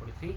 43।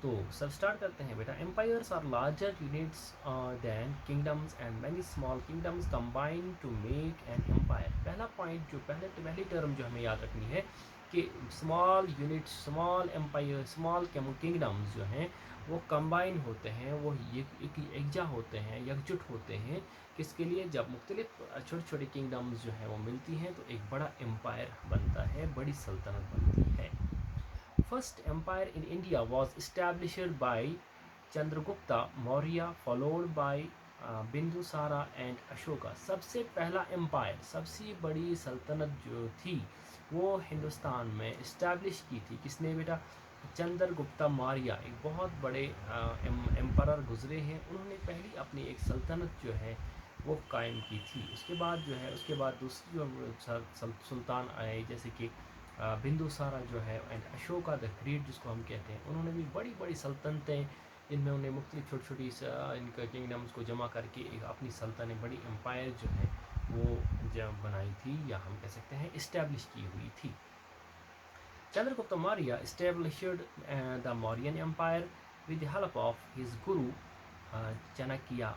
تو سب اسٹارٹ کرتے ہیں بیٹا. Empires are larger units than kingdoms and many small kingdoms combine to make an empire. پہلا point جو پہلی ٹرم جو ہمیں یاد رکھنی ہے کہ small units, small empire, small kingdoms جو ہیں وہ کمبائن ہوتے ہیں، وہ یکجا ہوتے ہیں، یکجٹ ہوتے ہیں. کس کے لیے؟ جب مختلف چھوٹی چھوٹی کنگڈمز جو ہیں وہ ملتی ہیں تو ایک بڑا امپائر بنتا ہے، بڑی سلطنت بنتی ہے. First empire in India was established by Chandragupta Maurya followed by Bindusara and Ashoka. سب سے پہلا امپائر، سب سے بڑی سلطنت جو تھی وہ ہندوستان میں اسٹیبلش کی تھی کس نے بیٹا؟ چندر گپتا ماریہ، ایک بہت بڑے امپرر گزرے ہیں، انہوں نے پہلی اپنی ایک سلطنت جو ہے وہ قائم کی تھی. اس کے بعد جو ہے، اس کے بعد دوسری جو سلطان آئے جیسے کہ بندو سارا جو ہے اینڈ اشوکا دا گریٹ جس کو ہم کہتے ہیں، انہوں نے بھی بڑی بڑی سلطنتیں، ان میں انہیں مختلف چھوٹی چھوٹی ان کا کنگڈمس کو جمع کر کے ایک اپنی سلطنت بڑی امپائر جو ہے وہ بنائی تھی، یا ہم کہہ سکتے ہیں اسٹیبلش کی ہوئی تھی. Chandragupta Maurya established the Mauryan Empire with the help of his guru Chanakya.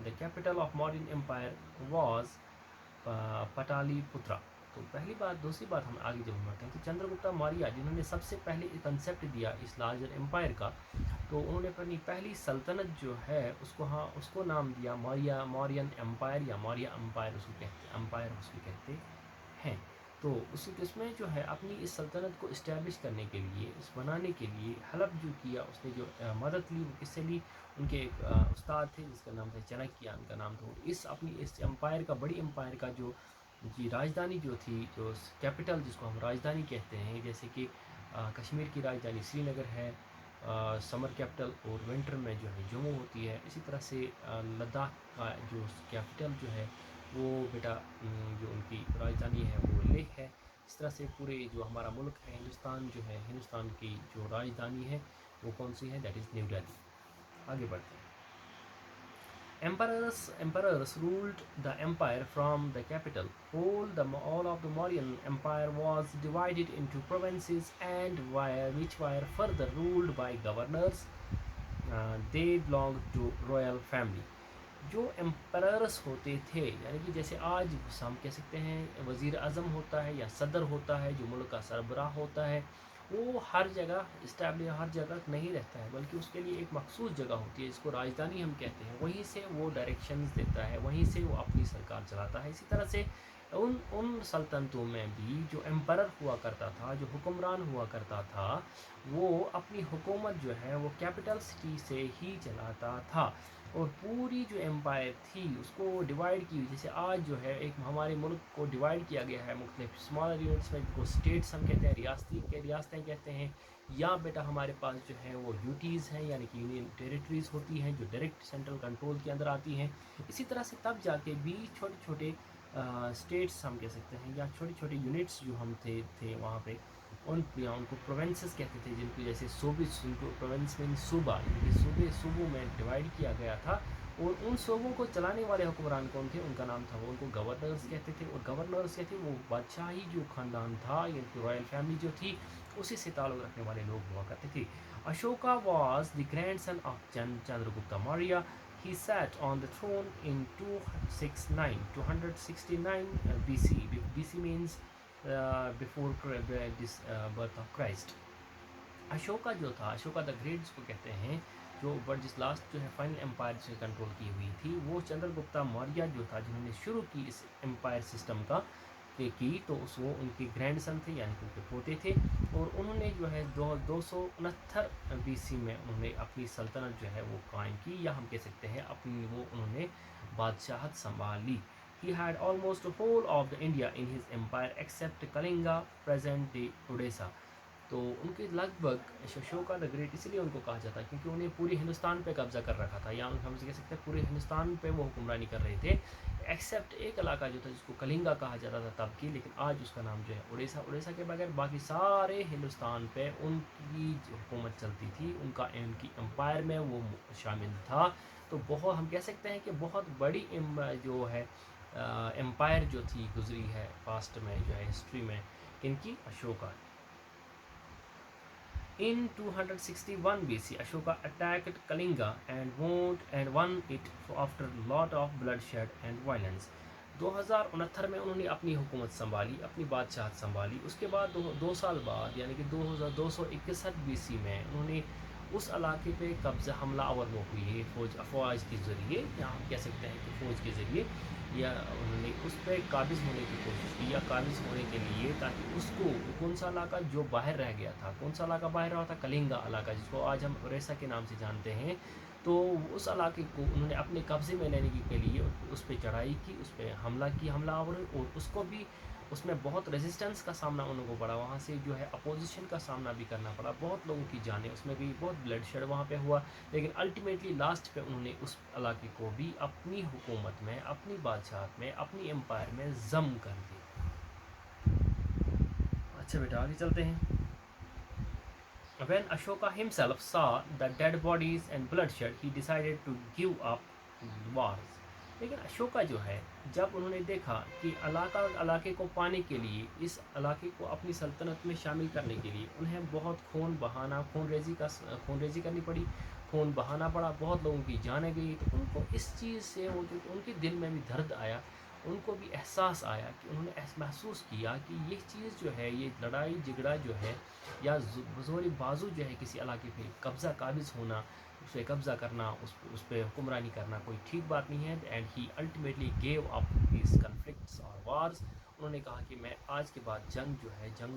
The capital of Mauryan Empire was Pataliputra. تو پہلی بات، دوسری بات ہم آگے جب بڑھتے ہیں تو چندر گپتا موریہ جنہوں نے سب سے پہلے کنسیپٹ دیا اس لارجر امپائر کا، تو انہوں نے اپنی پہلی سلطنت جو ہے اس کو نام دیا مورین امپائر یا موریہ امپائر اس کو کہتے ہیں. تو اس میں جو ہے اپنی اس سلطنت کو اسٹیبلش کرنے کے لیے، اس بنانے کے لیے ہیلپ جو کیا، اس نے جو مدد لی وہ کس سے لی؟ ان کے ایک استاد تھے جس کا نام تھا چنکیہ، ان کا نام تھا. اس امپائر کا، بڑی امپائر کا جو راجدھانی جو تھی، جو کیپٹل جس کو ہم راجدھانی کہتے ہیں، جیسے کہ کشمیر کی راجدھانی سری نگر ہے، سمر کیپٹل، اور ونٹر میں جو ہے جموں ہوتی ہے. اسی طرح سے لداخ کا جو کیپٹل جو ہے وہ بیٹا جو ان کی راجدھانی ہے وہ لیہ ہے. اس طرح سے پورے جو ہمارا ملک ہے ہندوستان جو ہے، ہندوستان کی جو راجدھانی ہے وہ کون سی ہے؟ That is new Delhi. آگے بڑھتے ہیں. Emperors ruled the empire from the capital. All of the Mauryan empire was divided into provinces which were further ruled by governors. They belonged to royal family. جو امپررس ہوتے تھے، یعنی کہ جیسے آج ہم کہہ سکتے ہیں وزیر اعظم ہوتا ہے یا صدر ہوتا ہے جو ملک کا سربراہ ہوتا ہے، وہ ہر جگہ ہر جگہ نہیں رہتا ہے، بلکہ اس کے لیے ایک مخصوص جگہ ہوتی ہے جس کو راجدھانی ہم کہتے ہیں، وہیں سے وہ ڈائریکشنز دیتا ہے، وہیں سے وہ اپنی سرکار چلاتا ہے. اسی طرح سے ان سلطنتوں میں بھی جو امپرر ہوا کرتا تھا، جو حکمران ہوا کرتا تھا، وہ اپنی حکومت جو ہے وہ کیپٹل سٹی سے ہی چلاتا تھا. اور پوری جو امپائر تھی اس کو ڈیوائڈ کی، جیسے آج جو ہے ایک ہمارے ملک کو ڈیوائڈ کیا گیا ہے مختلف اسمالر یونٹس میں، جن کو اسٹیٹس ہم کہتے ہیں، ریاستیں کہتے ہیں، یا بیٹا ہمارے پاس جو ہے وہ یوٹیز ہیں یعنی کہ یونین ٹیریٹریز ہوتی ہیں جو ڈائریکٹ سینٹرل کنٹرول کے اندر آتی ہیں. اسی طرح سے تب جا کے بھی چھوٹے چھوٹے اسٹیٹس ہم کہہ سکتے ہیں، یا چھوٹے چھوٹے یونٹس جو ہم تھے وہاں پہ، ان کو پروونسز کہتے تھے، جن کی جیسے صوبے، ان کو پروونس میں صوبہ، یعنی کہ صوبوں میں ڈیوائڈ کیا گیا تھا. اور ان صوبوں کو چلانے والے حکمران کون تھے؟ ان کا نام تھا، وہ ان کو گورنرز کہتے تھے. اور گورنرز کہتے وہ بادشاہی جو خاندان تھا، یعنی رائل فیملی جو تھی، اسی سے تعلق رکھنے والے لوگ ہوا کرتے تھے. Ashoka was the grandson of Chandragupta Maurya. He sat on the throne in 269 BC. BC means before this birth of Christ. Ashoka جو تھا، اشوکا دا گریٹ جس کو کہتے ہیں، جو جس لاسٹ جو ہے فائنل امپائر سے کنٹرول کی ہوئی تھی، وہ چندر گپتا موریہ جو تھا جنہوں نے شروع کی اس امپائر سسٹم کا کی، تو وہ ان کے گرینڈ سن تھے، یعنی کہ ان کے پوتے تھے. اور انہوں نے جو ہے 269 BC میں انہوں نے اپنی سلطنت جو ہے وہ قائم کی، یا ہم کہہ سکتے ہیں انہوں نے بادشاہت سنبھالی. He had almost the whole of the India in his empire except Kalinga, present day Odisha. تو ان کے لگ بھگ اشوکا دا گریٹ اس لیے ان کو کہا جاتا ہے کیونکہ انہیں پوری ہندوستان پہ قبضہ کر رکھا تھا، یا ہم سے کہہ سکتے ہیں پورے ہندوستان پہ وہ حکمرانی کر رہے تھے، ایکسیپٹ ایک علاقہ جو تھا جس کو کلنگا کہا جاتا تھا تب کی، لیکن آج اس کا نام جو ہے اڑیسہ کے بغیر باقی سارے ہندوستان پہ ان کی حکومت چلتی تھی، ان کی امپائر میں وہ شامل تھا. تو بہت ہم کہہ سکتے ہیں کہ بہت بڑی جو ہے امپائر جو تھی گزری ہے پاسٹ میں، جو ہے ہسٹری میں، ان کی Ashoka. In 261 BC, Ashoka attacked Kalinga and won it after a lot of bloodshed and violence. 2069 میں انہوں نے اپنی حکومت سنبھالی، اپنی بادشاہت سنبھالی. اس کے بعد دو سال بعد یعنی کہ 2261 BC میں انہوں نے اس علاقے پہ قبضہ حملہ آور وہ ہوئی ہے افواج کے ذریعے، یا ہم کہہ سکتے ہیں کہ فوج کے ذریعے، یا انہوں نے اس پہ قابض ہونے کی کوشش کی، یا قابض ہونے کے لیے تاکہ اس کو کون سا علاقہ جو باہر رہ گیا تھا، کون سا علاقہ باہر رہا تھا، کلنگا علاقہ جس کو آج ہم اوریسا کے نام سے جانتے ہیں. تو اس علاقے کو انہوں نے اپنے قبضے میں لینے کے لیے اس پہ چڑھائی کی، اس پہ حملہ آور، اور اس کو بھی اس میں بہت ریزسٹنس کا سامنا ان کو پڑا، وہاں سے جو ہے اپوزیشن کا سامنا بھی کرنا پڑا، بہت لوگوں کی جانیں اس میں بھی، بہت بلڈ شیڈ وہاں پہ ہوا. لیکن الٹیمیٹلی لاسٹ پہ انہوں نے اس علاقے کو بھی اپنی حکومت میں، اپنی بادشاہت میں، اپنی امپائر میں ضم کر دیا. اچھا بیٹا آگے چلتے ہیں. When Ashoka himself saw the dead bodies and bloodshed, he decided to give up wars. لیکن اشوکا جو ہے، جب انہوں نے دیکھا کہ علاقے کو پانے کے لیے، اس علاقے کو اپنی سلطنت میں شامل کرنے کے لیے انہیں بہت خون ریزی کرنی پڑی، خون بہانا پڑا، بہت لوگوں کی جانیں گئی، تو ان کو اس چیز سے ان کے دل میں بھی درد آیا، ان کو بھی احساس آیا کہ انہوں نے محسوس کیا کہ یہ چیز جو ہے، یہ لڑائی جھگڑا جو ہے، یا بزور بازو جو ہے کسی علاقے پہ قابض ہونا، اس پہ قبضہ کرنا، اس پہ حکمرانی کرنا کوئی ٹھیک بات نہیں ہے. And he ultimately give up these conflicts اور وارز. انہوں نے کہا کہ میں آج کے بعد جنگ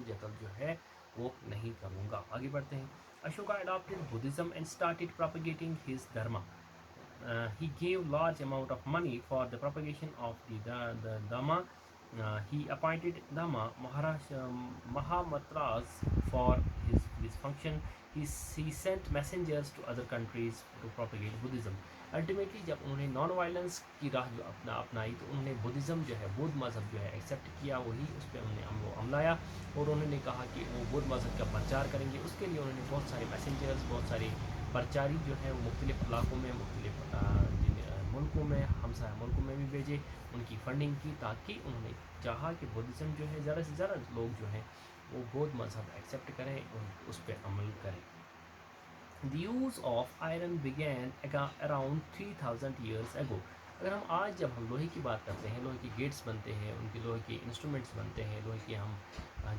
جدل جو ہے وہ نہیں کروں گا. آگے بڑھتے ہیں. Ashoka adopted Buddhism and started propagating his dharma. He gave large amount of money for the propagation of the Dhamma. He appointed Dhamma Mahamatras for his function. He sent messengers to other countries to propagate Buddhism. Ultimately جب انہوں نے non violence کی راہ جو اپنائی، تو انہوں نے Buddhism جو ہے، بدھ مذہب جو ہے ایکسیپٹ کیا، وہی اس پہ انہوں نے عملایا، اور انہوں نے کہا کہ وہ بدھ مذہب کا پرچار کریں گے. اس کے لیے انہوں نے بہت سارے میسنجرز، بہت سارے پرچاری جو ہے وہ مختلف علاقوں میں، مختلف ملکوں میں، ہمسایہ ملکوں میں بھی بھیجے، ان کی فنڈنگ کی، تاکہ انہوں نے چاہا کہ بدھزم جو ہے زیادہ سے زیادہ لوگ جو ہیں وہ بودھ مذہب ایکسیپٹ کریں اور اس پہ عمل کریں. The use of iron began around 3000 years ago. اگر جب ہم لوہے کی بات کرتے ہیں، لوہے کے گیٹس بنتے ہیں، ان کے لوہے کے انسٹرومنٹس بنتے ہیں، لوہے کے ہم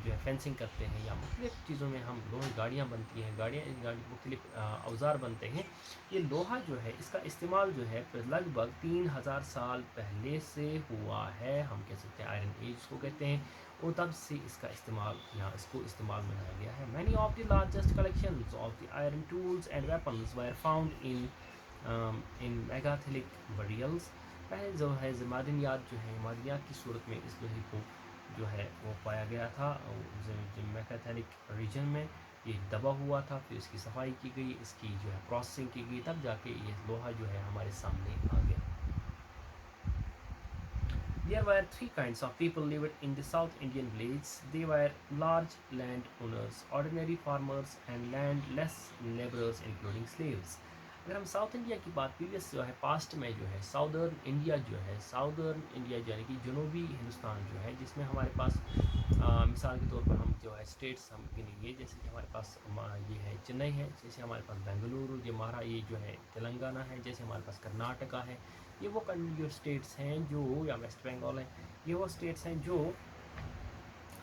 جو ہے فینسنگ کرتے ہیں، یا مختلف چیزوں میں ہم لوہے گاڑیاں بنتی ہیں، مختلف اوزار بنتے ہیں. یہ لوہا جو ہے، اس کا استعمال جو ہے لگ بھگ 3000 سال پہلے سے ہوا ہے. ہم کہہ سکتے ہیں آئرن ایج کو کہتے ہیں، اور تب سے اس کا استعمال، یہاں اس کو استعمال میں لایا گیا ہے. Many of the largest collections of the iron tools and weapons were found in megathic burials. پہلے جو ہے معدنیات جو ہیں، معدنیات کی صورت میں اس لوہے کو جو ہے وہ پایا گیا تھا میگاتھلک ریجن میں. یہ دبا ہوا تھا، پھر اس کی صفائی کی گئی، اس کی جو ہے پروسیسنگ کی گئی، تب جا کے یہ لوہا جو ہے ہمارے سامنے آ گیا. There were three kinds of people lived in the South Indian villages. They were large land owners, ordinary farmers, and landless laborers, including slaves. اگر ہم ساؤتھ انڈیا کی بات پریویس جو ہے پاسٹ میں جو ہے ساؤدرن انڈیا یعنی کہ جنوبی ہندوستان جو ہے، جس میں ہمارے پاس مثال کے طور پر ہم جو ہے اسٹیٹس ہم گنیں گے، جیسے کہ ہمارے پاس یہ ہے چنئی ہے، جیسے ہمارے پاس بنگلورو، یہ جو ہے تلنگانہ ہے، جیسے ہمارے پاس کرناٹکا ہے. یہ وہ اسٹیٹس ہیں جو، یا ویسٹ بنگال ہے، یہ وہ اسٹیٹس ہیں جو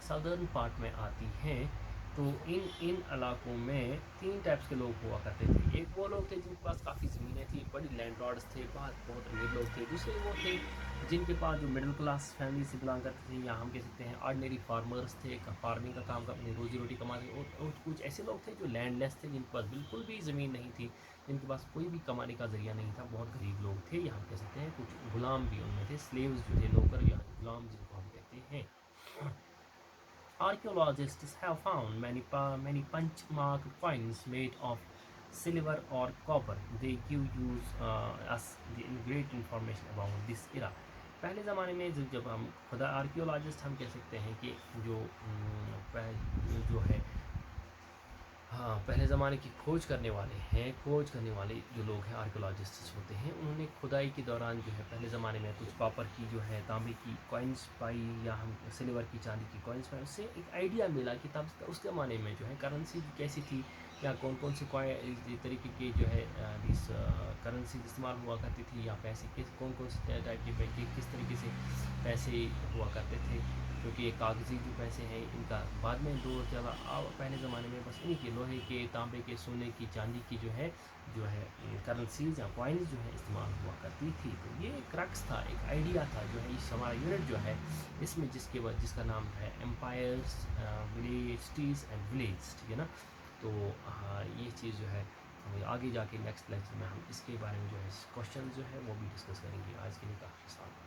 ساؤدرن پارٹ میں آتی ہیں. تو ان علاقوں میں 3 ٹائپس کے لوگ ہوا کرتے تھے. ایک وہ لوگ تھے جن کے پاس کافی زمینیں تھیں، بڑی لینڈ لارڈس تھے، بہت امیر لوگ تھے. دوسرے وہ تھے جن کے پاس جو مڈل کلاس فیملی سے بلانگ کرتے تھے، یا ہم کہہ سکتے ہیں آرڈنری فارمرز تھے، فارمنگ کا کام کر اپنی روزی روٹی کماتے تھے. اور کچھ ایسے لوگ تھے جو لینڈ لیس تھے، جن کے پاس بالکل بھی زمین نہیں تھی، جن کے پاس کوئی بھی کمانے کا ذریعہ نہیں تھا، بہت غریب لوگ تھے. یا ہم کہہ سکتے ہیں کچھ غلام بھی ان میں تھے، سلیوز جو تھے، نوکر یا غلام جن کو ہم کہتے ہیں. Archaeologists have found many punch-marked coins made of silver or copper. They give us the great information about this era. پہلے زمانے میں جب ہم آرکیولوجسٹ ہم کہہ سکتے ہیں کہ جو ہے پہلے زمانے کی کھوج کرنے والے جو لوگ ہیں آرکیولوجسٹس ہوتے ہیں، انہوں نے کھدائی کے دوران جو ہے پہلے زمانے میں کچھ کاپر کی جو ہے تانبے کی کوائنس پائی، یا ہم سلور کی چاندی کی کوائنس پائی. اس سے ایک آئیڈیا ملا کہ تب اس زمانے میں جو ہے کرنسی کیسی تھی، یا کون کون سے طریقے کے جو ہے اس کرنسیز استعمال ہوا کرتی تھی، یا پیسے کون کون سے ٹائپ کے کس طریقے سے پیسے ہوا کرتے تھے، کیونکہ یہ کاغذی جو پیسے ہیں ان کا بعد میں دور چلا، پہلے زمانے میں بس انہیں کے لوہے کے، تانبے کے، سونے کی، چاندی کی جو ہے کرنسیز یا کوائنز جو ہے استعمال ہوا کرتی تھی. تو یہ کرکس تھا، ایک آئیڈیا تھا جو ہے اس ہمارا یونٹ جو ہے اس میں جس کا نام ہے empires, village cities and village, ٹھیک ہے نا. تو یہ چیز جو ہے آگے جا کے نیکسٹ لیکچر میں ہم اس کے بارے میں جو ہے کوشچن جو ہے وہ بھی ڈسکس کریں گے. آج کے لیے کافی ساتھ